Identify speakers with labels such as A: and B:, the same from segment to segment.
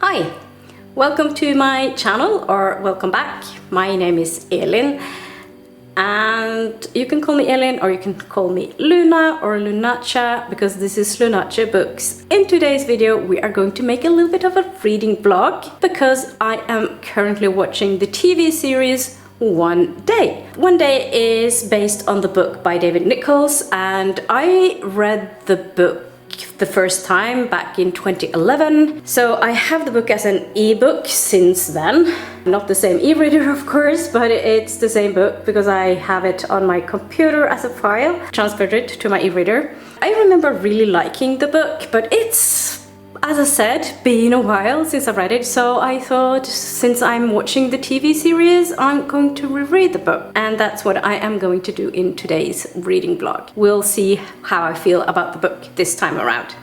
A: Hi, welcome to my channel, or welcome back. My name is Elin and you can call me Elin or you can call me Luna or Lunacha because this is Lunacha Books. In today's video we are going to make a little bit of a reading vlog because I am currently watching the TV series One Day. One Day is based on the book by David Nicholls, and I read the book the first time back in 2011. So I have the book as an ebook since then. Not the same e-reader, of course, but it's the same book because I have it on my computer as a file, transferred it to my e-reader. I remember really liking the book, but it's, as I said, been a while since I read it, so I thought since I'm watching the TV series, I'm going to reread the book. And that's what I am going to do in today's reading vlog. We'll see how I feel about the book this time around.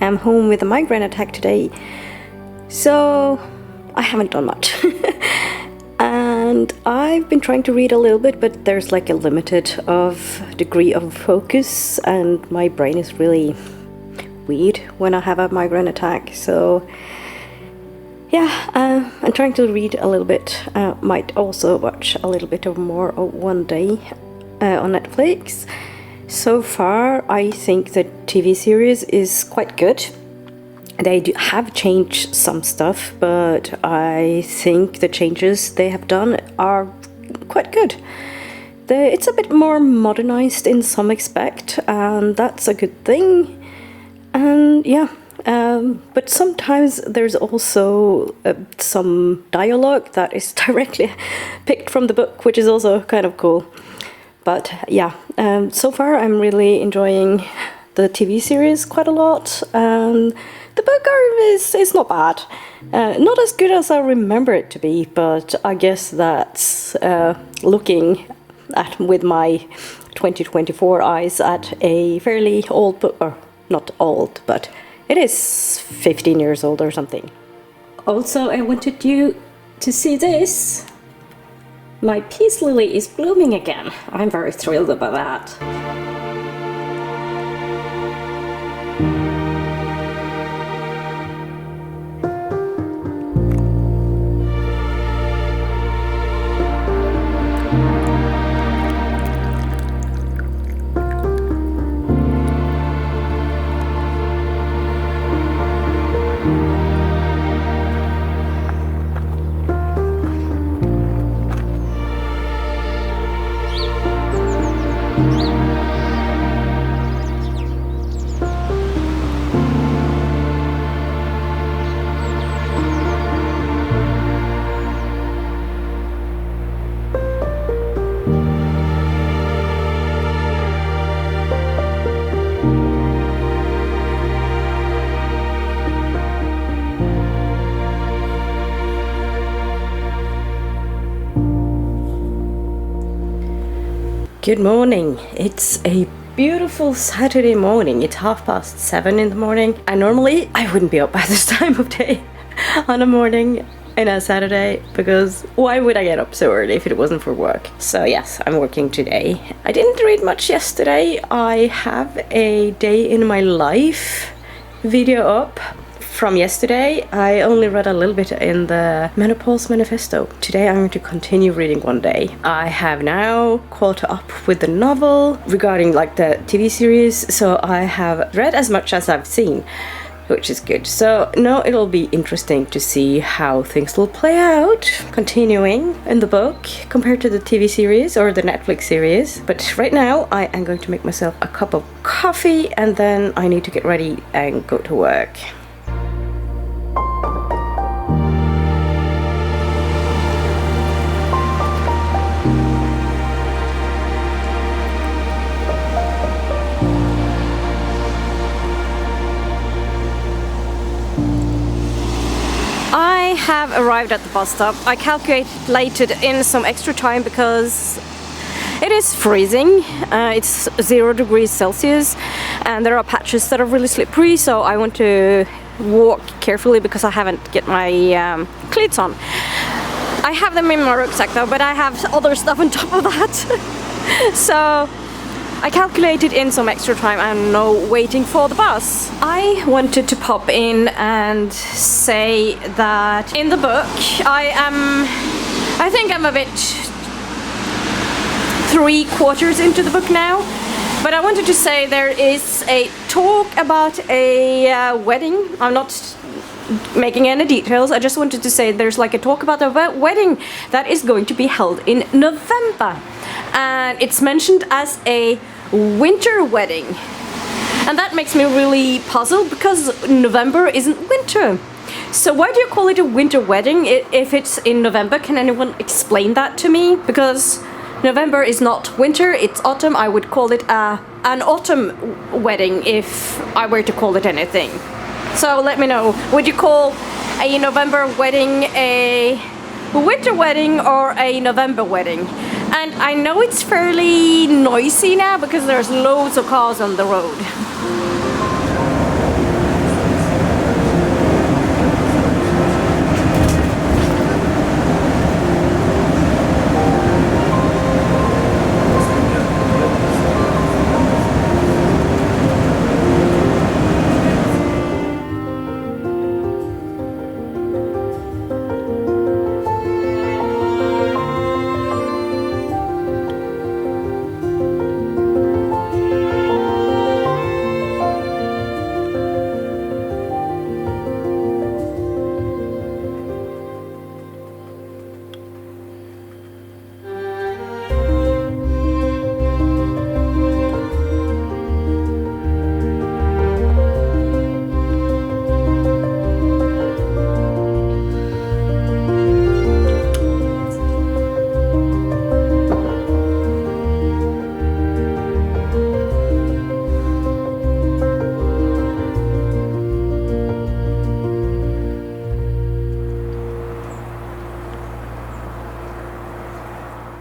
A: I'm home with a migraine attack today, so I haven't done much. And I've been trying to read a little bit, but there's like a limited degree of focus, and my brain is really weird when I have a migraine attack. So yeah, I'm trying to read a little bit. Might also watch a little bit of more of One Day on Netflix. So far, I think the TV series is quite good. They have changed some stuff, but I think the changes they have done are quite good. It's a bit more modernized in some aspect, and that's a good thing. And yeah, but sometimes there's also some dialogue that is directly picked from the book, which is also kind of cool. But yeah, so far I'm really enjoying the TV series quite a lot. The book is not bad. Not as good as I remember it to be, but I guess that's looking at with my 2024 eyes at a fairly old book, or not old, but it is 15 years old or something. Also, I wanted you to see this. My peace lily is blooming again. I'm very thrilled about that. Good morning. It's a beautiful Saturday morning. It's 7:30 in the morning, and normally I wouldn't be up by this time of day on a morning in a Saturday, because why would I get up so early if it wasn't for work? So yes, I'm working today. I didn't read much yesterday. I have a day in my life video up from yesterday. I only read a little bit in the Menopause Manifesto. Today I'm going to continue reading one day. I have now caught up with the novel regarding like the TV series, so I have read as much as I've seen, which is good. So now it'll be interesting to see how things will play out, continuing in the book compared to the TV series or the Netflix series. But right now I am going to make myself a cup of coffee, and then I need to get ready and go to work. I have arrived at the bus stop. I calculated in some extra time because it is freezing. It's 0 degrees Celsius, and there are patches that are really slippery, so I want to walk carefully because I haven't get my cleats on. I have them in my rucksack though, but I have other stuff on top of that. So I calculated in some extra time and no waiting for the bus. I wanted to pop in and say that in the book I think I'm a bit 3/4 into the book now, but I wanted to say there is a talk about a wedding. I'm not making any details. I just wanted to say there's like a talk about a wedding that is going to be held in November, and it's mentioned as a winter wedding, and that makes me really puzzled because November isn't winter. So why do you call it a winter wedding if it's in November? Can anyone explain that to me? Because November is not winter, it's autumn. I would call it an autumn wedding if I were to call it anything. So let me know, would you call a November wedding a winter wedding or a November wedding? And I know it's fairly noisy now because there's loads of cars on the road.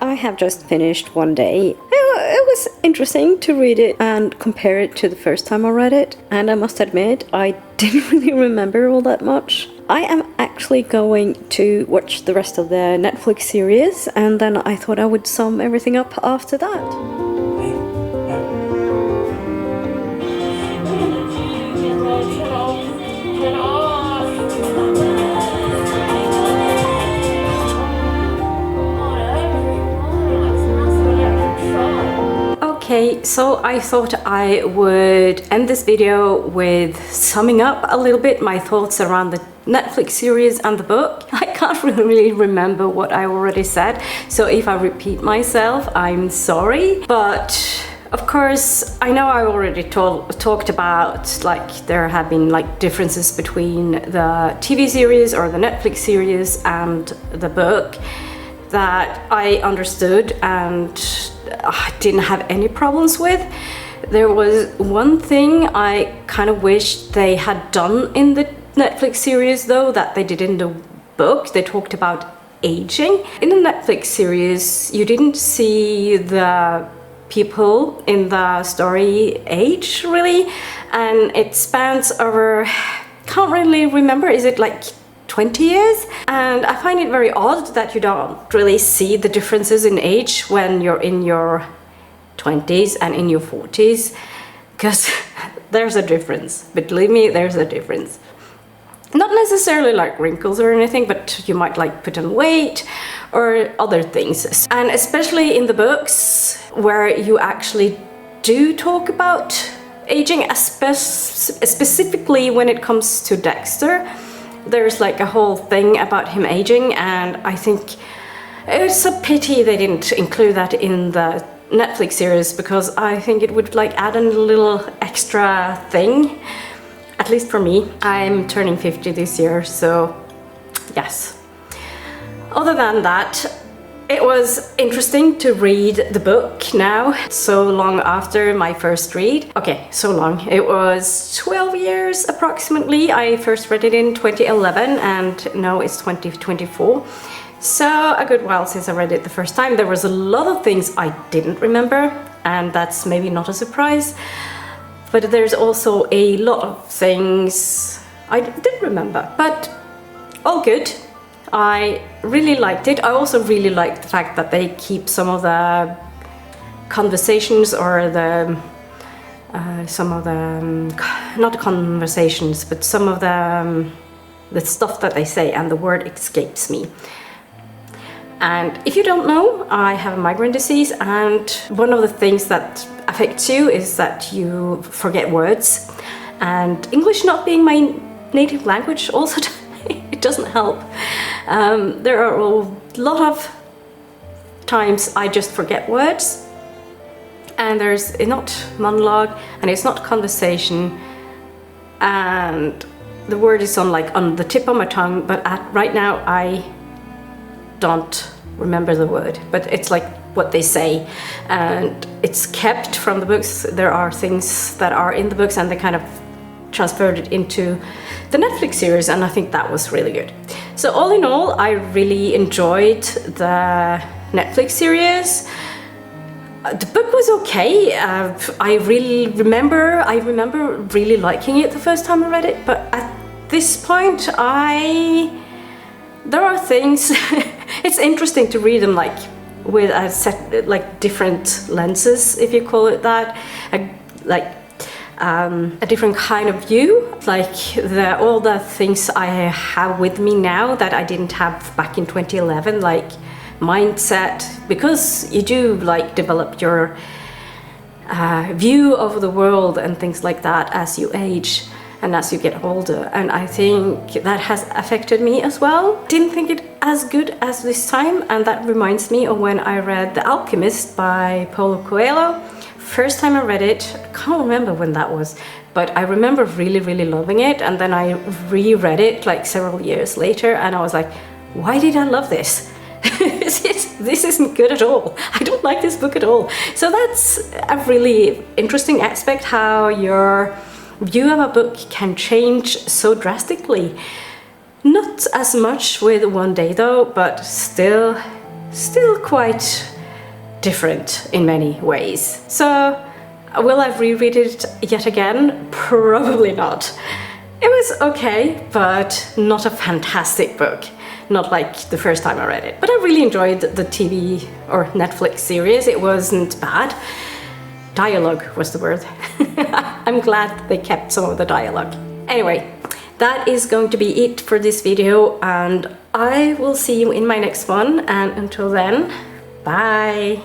A: I have just finished one day. It was interesting to read it and compare it to the first time I read it, and I must admit I didn't really remember all that much. I am actually going to watch the rest of the Netflix series, and then I thought I would sum everything up after that. Okay, so I thought I would end this video with summing up a little bit my thoughts around the Netflix series and the book. I can't really remember what I already said, so if I repeat myself, I'm sorry. But of course, I know I already talked about like there have been like differences between the TV series or the Netflix series and the book that I understood and I didn't have any problems with. There was one thing I kind of wished they had done in the Netflix series though that they did in the book. They talked about aging. In the Netflix series you didn't see the people in the story age, really, and it spans over, can't really remember, is it like 20 years? And I find it very odd that you don't really see the differences in age when you're in your 20s and in your 40s, because there's a difference. Believe me, there's a difference. Not necessarily like wrinkles or anything, but you might like put on weight or other things. And especially in the books where you actually do talk about aging, specifically when it comes to Dexter, there's like a whole thing about him aging, and I think it's a pity they didn't include that in the Netflix series, because I think it would like add a little extra thing, at least for me. I'm turning 50 this year, so yes. Other than that, it was interesting to read the book now, so long after my first read. Okay, so long. It was 12 years approximately. I first read it in 2011 and now it's 2024. So a good while since I read it the first time. There was a lot of things I didn't remember, and that's maybe not a surprise. But there's also a lot of things I did remember, but all good. I really liked it. I also really liked the fact that they keep some of the conversations, or the not conversations, but some of the stuff that they say, and the word escapes me. And if you don't know, I have a migraine disease, and one of the things that affects you is that you forget words, and English not being my native language also it doesn't help. There are a lot of times I just forget words, and it's not monologue and it's not conversation, and the word is on the tip of my tongue, but right now I don't remember the word, but it's like what they say, and it's kept from the books. There are things that are in the books and they kind of transferred it into the Netflix series, and I think that was really good. So all in all, I really enjoyed the Netflix series. The book was okay. I remember really liking it the first time I read it, but at this point there are things it's interesting to read them with a set different lenses, if you call it that, a different kind of view, all the things I have with me now that I didn't have back in 2011, like mindset, because you do develop your view of the world and things like that as you age and as you get older, and I think that has affected me as well. Didn't think it as good as this time, and that reminds me of when I read The Alchemist by Paulo Coelho. First time I read it, I can't remember when that was, but I remember really, really loving it, and then I reread it several years later, and I was like, why did I love this? This isn't good at all. I don't like this book at all. So that's a really interesting aspect, how your view of a book can change so drastically. Not as much with One Day though, but still quite different in many ways. So will I reread it yet again? Probably not. It was okay, but not a fantastic book. Not like the first time I read it. But I really enjoyed the TV or Netflix series. It wasn't bad. Dialogue was the word. I'm glad they kept some of the dialogue. Anyway, that is going to be it for this video, and I will see you in my next one, and until then, bye!